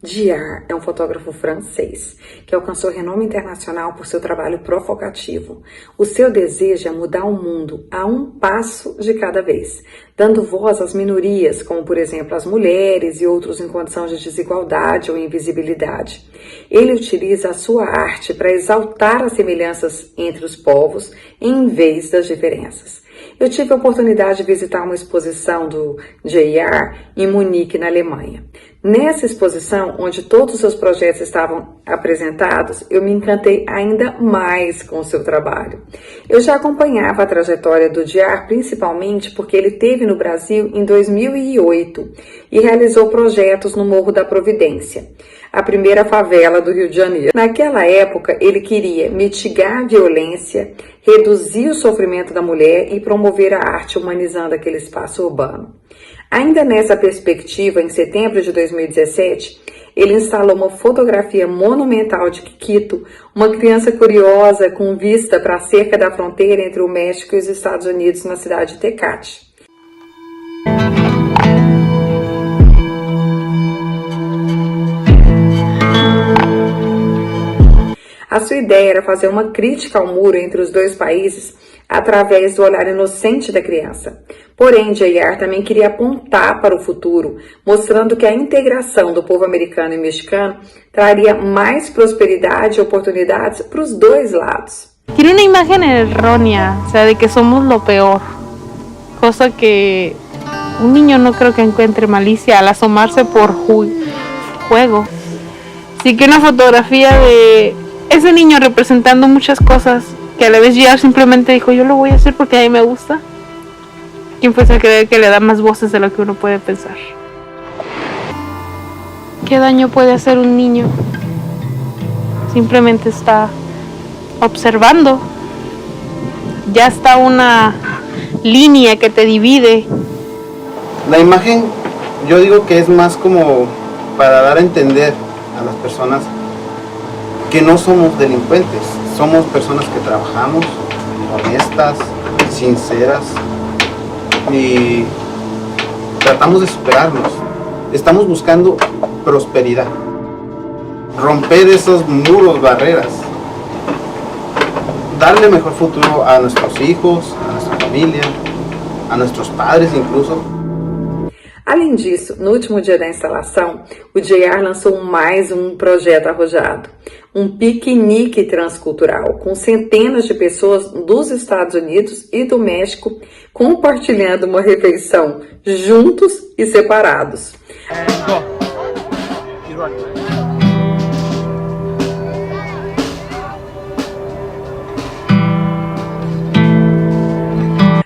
JR é um fotógrafo francês que alcançou renome internacional por seu trabalho provocativo. O seu desejo é mudar o mundo a um passo de cada vez, dando voz às minorias, como por exemplo as mulheres e outros em condição de desigualdade ou invisibilidade. Ele utiliza a sua arte para exaltar as semelhanças entre os povos em vez das diferenças. Eu tive a oportunidade de visitar uma exposição do JR em Munique, na Alemanha. Nessa exposição, onde todos os seus projetos estavam apresentados, eu me encantei ainda mais com o seu trabalho. Eu já acompanhava a trajetória do JR, principalmente porque ele esteve no Brasil em 2008 e realizou projetos no Morro da Providência, a primeira favela do Rio de Janeiro. Naquela época, ele queria mitigar a violência, reduzir o sofrimento da mulher e promover a arte humanizando aquele espaço urbano. Ainda nessa perspectiva, em setembro de 2017, ele instalou uma fotografia monumental de Kikito, uma criança curiosa com vista para a cerca da fronteira entre o México e os Estados Unidos na cidade de Tecate. A sua ideia era fazer uma crítica ao muro entre os dois países através do olhar inocente da criança. Porém, JR também queria apontar para o futuro, mostrando que a integração do povo americano e mexicano traria mais prosperidade e oportunidades para os dois lados. Tiene una imagen errónea, o sea, de que somos lo peor, cosa que un niño no creo que encuentre malicia al asomarse por juego. Así que una fotografía de ese niño representando muchas cosas que a la vez JR simplemente dijo, yo lo voy a hacer porque a mí me gusta. ¿Quién fuese a creer que le da más voces de lo que uno puede pensar? ¿Qué daño puede hacer un niño? Simplemente está observando. Ya está una línea que te divide. La imagen, yo digo que es más como para dar a entender a las personas que no somos delincuentes, somos personas que trabajamos, honestas, sinceras y tratamos de superarnos. Estamos buscando prosperidad, romper esos muros, barreras, darle mejor futuro a nuestros hijos, a nuestra familia, a nuestros padres incluso. Além disso, no último dia da instalação, o JR lançou mais um projeto arrojado, um piquenique transcultural, com centenas de pessoas dos Estados Unidos e do México compartilhando uma refeição juntos e separados.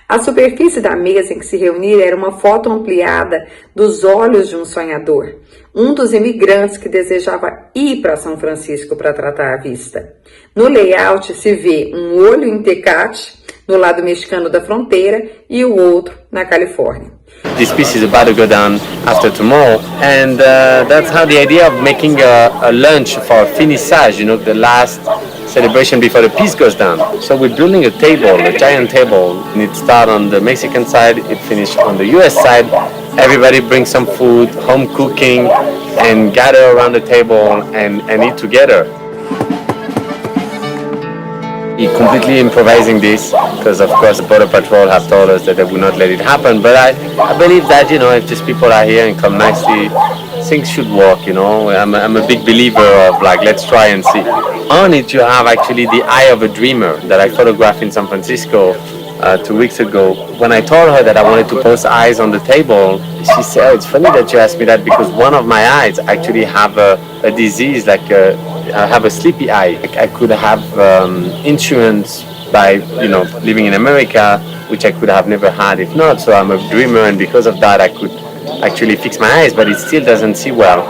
A superfície da mesa em que se reuniram era uma foto ampliada dos olhos de um sonhador, um dos imigrantes que desejava ir para São Francisco para tratar a vista. No layout se vê um olho em Tecate, no lado mexicano da fronteira, e o outro na Califórnia. This piece is about to go down after tomorrow, and that's how the idea of making a lunch for finissage, you know, the last celebration before the piece goes down. So we're building a table, a giant table, and it starts on the Mexican side, it finishes on the US side. Everybody brings some food, home cooking, and gather around the table and eat together. We're completely improvising this because, of course, the Border Patrol have told us that they would not let it happen. But I believe that, you know, if just people are here and come nicely, things should work, you know. I'm a big believer of, like, let's try and see. On it, you have actually the eye of a dreamer that I photographed in San Francisco 2 weeks ago. When I told her that I wanted to post eyes on the table, she said, oh, it's funny that you asked me that because one of my eyes actually have a disease, like I have a sleepy eye. I could have insurance by, you know, living in America, which I could have never had if not. So I'm a dreamer, and because of that I could actually fix my eyes, but it still doesn't see well.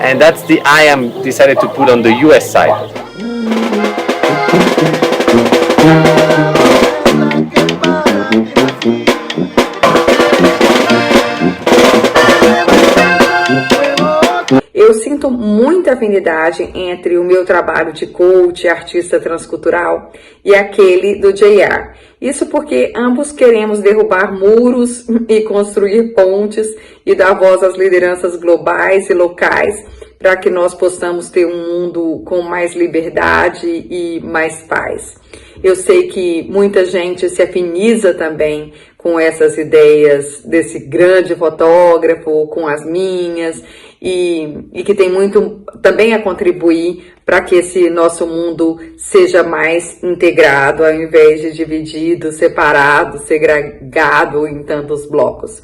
And that's the eye I'm decided to put on the US side. Eu sinto muita afinidade entre o meu trabalho de coach e artista transcultural e aquele do JR. Isso porque ambos queremos derrubar muros e construir pontes e dar voz às lideranças globais e locais para que nós possamos ter um mundo com mais liberdade e mais paz. Eu sei que muita gente se afiniza também com essas ideias desse grande fotógrafo, com as minhas, e que tem muito também a contribuir para que esse nosso mundo seja mais integrado, ao invés de dividido, separado, segregado em tantos blocos.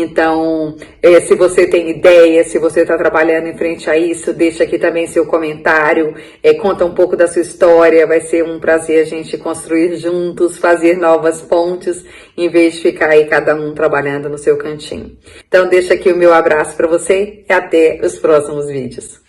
Então, se você tem ideia, se você está trabalhando em frente a isso, deixa aqui também seu comentário, conta um pouco da sua história, vai ser um prazer a gente construir juntos, fazer novas pontes, em vez de ficar aí cada um trabalhando no seu cantinho. Então, deixa aqui o meu abraço para você e até os próximos vídeos.